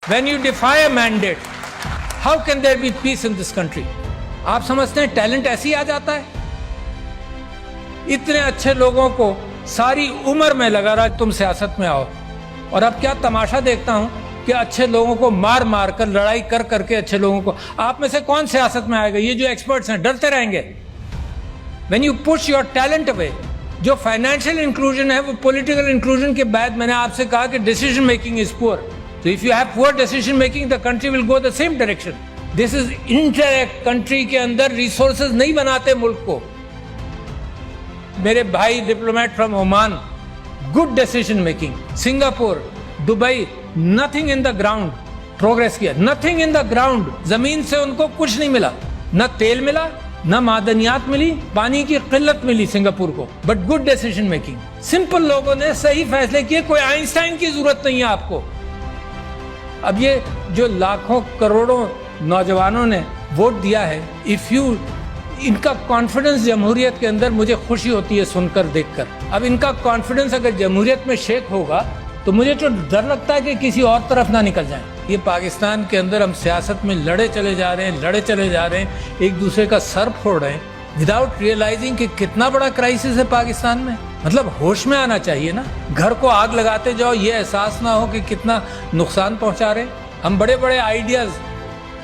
When you defy a mandate, how can there be peace in this country? آپ سمجھتے ہیں talent ایسے ہی آ جاتا ہے؟ اتنے اچھے لوگوں کو ساری عمر میں لگا رہا تم سیاست میں آؤ، اور اب کیا تماشا دیکھتا ہوں کہ اچھے لوگوں کو مار مار کر، لڑائی کر کر کے اچھے لوگوں کو، آپ میں سے کون سیاست میں آئے گا؟ یہ جو ایکسپرٹس ہیں ڈرتے رہیں گے. When you push your talent away، جو فائنینشیل انکلوژن ہے وہ پولیٹیکل انکلوژن کے بعد میں نے آپ سے کہا کہ ڈیسیژن میکنگ از پور. So if you have poor decision making, the country will go the same direction. This is interact country کے اندر ریسورسز نہیں بناتے ملک کو. میرے بھائی diplomat from Oman, good decision making. Singapore, Dubai, nothing in the ground progress کیا، nothing in the ground. زمین سے ان کو کچھ نہیں ملا، نہ تیل ملا، نہ معدنیات ملی، پانی کی قلت ملی سنگاپور کو، but good decision making. Simple لوگوں نے صحیح فیصلے کیے، کوئی آئنسٹائن کی ضرورت نہیں ہے آپ کو. اب یہ جو لاکھوں کروڑوں نوجوانوں نے ووٹ دیا ہے، ان کا کانفیڈنس جمہوریت کے اندر مجھے خوشی ہوتی ہے سن کر، دیکھ کر. اب ان کا کانفیڈنس اگر جمہوریت میں شیک ہوگا تو مجھے تو ڈر لگتا ہے کہ کسی اور طرف نہ نکل جائیں. یہ پاکستان کے اندر ہم سیاست میں لڑے چلے جا رہے ہیں، ایک دوسرے کا سر پھوڑ رہے ہیں وداؤٹ ریئلائزنگ کہ کتنا بڑا کرائسس ہے پاکستان میں. مطلب ہوش میں آنا چاہیے نا. گھر کو آگ لگاتے جاؤ، یہ احساس نہ ہو کہ کتنا نقصان پہنچا رہے ہیں. ہم بڑے بڑے آئیڈیاز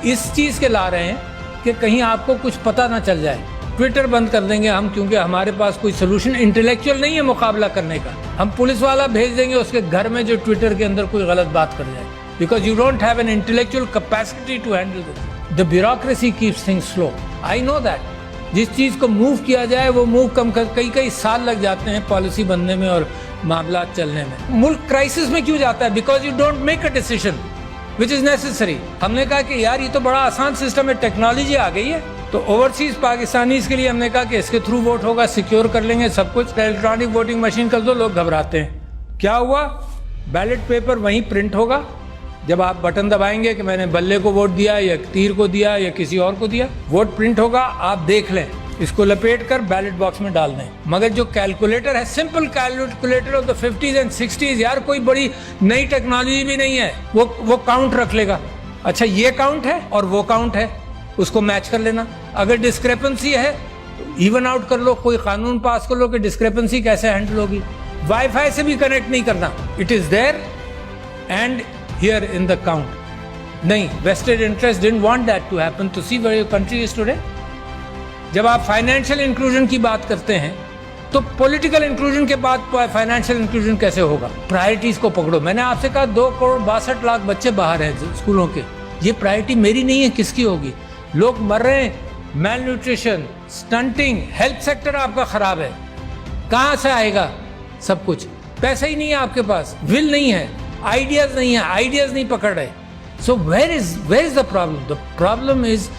اس چیز کے لا رہے ہیں کہ کہیں آپ کو کچھ پتہ نہ چل جائے. ٹویٹر بند کر دیں گے ہم، کیونکہ ہمارے پاس کوئی سلوشن انٹلیکچوئل نہیں ہے مقابلہ کرنے کا. ہم پولیس والا بھیج دیں گے اس کے گھر میں جو ٹویٹر کے اندر کوئی غلط بات کر جائے، because you don't have an intellectual capacity to handle this. The bureaucracy keeps things slow. I know that. جس چیز کو موو کیا جائے وہ موو کئی سال لگ جاتے ہیں پالیسی بننے میں اور معاملات چلنے میں. ملک کرائسس میں کیوں جاتا ہے؟ Because you don't make a decision which is necessary. ہم نے کہا کہ یار یہ تو بڑا آسان سسٹم ہے، ٹیکنالوجی آ گئی ہے، تو اوورسیز پاکستانیز کے لیے ہم نے کہا کہ اس کے تھرو ووٹ ہوگا، سیکیور کر لیں گے سب کچھ. الیکٹرانک ووٹنگ مشین کر دو، لوگ گھبراتے ہیں. کیا ہوا؟ بیلٹ پیپر وہیں پرنٹ ہوگا. جب آپ بٹن دبائیں گے کہ میں نے بلے کو ووٹ دیا یا تیر کو دیا یا کسی اور کو دیا، ووٹ پرنٹ ہوگا، آپ دیکھ لیں، اس کو لپیٹ کر بیلٹ باکس میں ڈال دیں. مگر جو کیلکولیٹر ہے، simple calculator of the 50s and 60s، یار کوئی بڑی نئی ٹیکنالوجی بھی نہیں ہے، وہ کاؤنٹ رکھ لے گا. اچھا یہ کاؤنٹ ہے اور وہ کاؤنٹ ہے، اس کو میچ کر لینا. اگر ڈسکریپنسی ہے تو ایون آؤٹ کر لو، کوئی قانون پاس کر لو کہ ڈسکریپنسی کیسے ہینڈل ہوگی. وائی فائی سے بھی کنیکٹ نہیں کرنا، it is there and here in the count. نہیں، vested interest didn't want that to happen. To see where your country is today. جب آپ فائنینشیل انکلوژن کی بات کرتے ہیں تو پولیٹیکل انکلوژن کے بعد فائنینشیل انکلوژن کیسے ہوگا؟ پرائرٹیز کو پکڑو. میں نے آپ سے کہا 2.62 بچے باہر ہیں اسکولوں کے. یہ پرائرٹی میری نہیں ہے، کس کی ہوگی؟ لوگ مر رہے ہیں، میل نیوٹریشن، سٹنٹنگ، ہیلتھ سیکٹر آپ کا خراب ہے. کہاں سے آئے گا سب کچھ؟ پیسہ ہی نہیں ہے آپ کے پاس، ول نہیں ہے، آئیڈیاز نہیں ہے، آئیڈیاز نہیں پکڑ رہے. So where is the problem? The problem is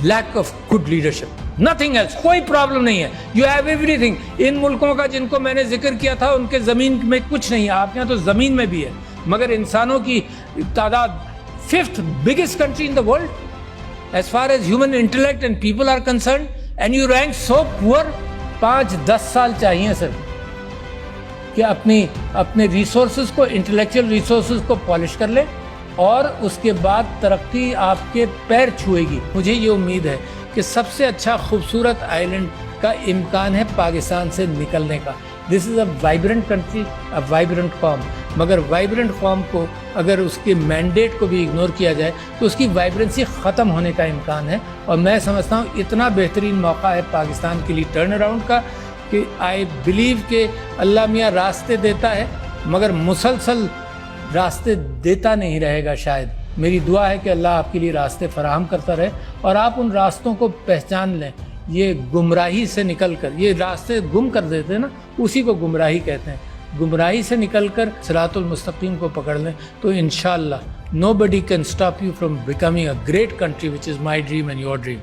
lack of good leadership. Nothing else. کوئی پرابلم نہیں ہے. You have everything. ان ملکوں کا جن کو میں نے ذکر کیا تھا ان کے زمین میں کچھ نہیں ہے، آپ کے یہاں تو زمین میں بھی ہے، مگر انسانوں کی تعداد 5th biggest country in the world as far as human intellect and people are concerned, and you rank so poor. 5-10 سال چاہیے سر کہ اپنے ریسورسز کو، انٹلیکچوئل ریسورسز کو پالش کر لیں، اور اس کے بعد ترقی آپ کے پیر چھوئے گی. مجھے یہ امید ہے کہ سب سے اچھا خوبصورت آئیلینڈ کا امکان ہے پاکستان سے نکلنے کا. دس از اے وائبرنٹ کنٹری، اے وائبرنٹ قوم. مگر وائبرنٹ قوم کو اگر اس کے مینڈیٹ کو بھی اگنور کیا جائے تو اس کی وائبرنسی ختم ہونے کا امکان ہے. اور میں سمجھتا ہوں اتنا بہترین موقع ہے پاکستان کے لیے ٹرن اراؤنڈ کا کہ آئی بلیو کہ اللہ میاں راستے دیتا ہے مگر مسلسل راستے دیتا نہیں رہے گا شاید. میری دعا ہے کہ اللہ آپ کے لیے راستے فراہم کرتا رہے اور آپ ان راستوں کو پہچان لیں. یہ گمراہی سے نکل کر، یہ راستے گم کر دیتے ہیں نا، اسی کو گمراہی کہتے ہیں. گمراہی سے نکل کر صراط المستقیم کو پکڑ لیں تو انشاءاللہ nobody can stop you from becoming a great country, which is my dream and your dream.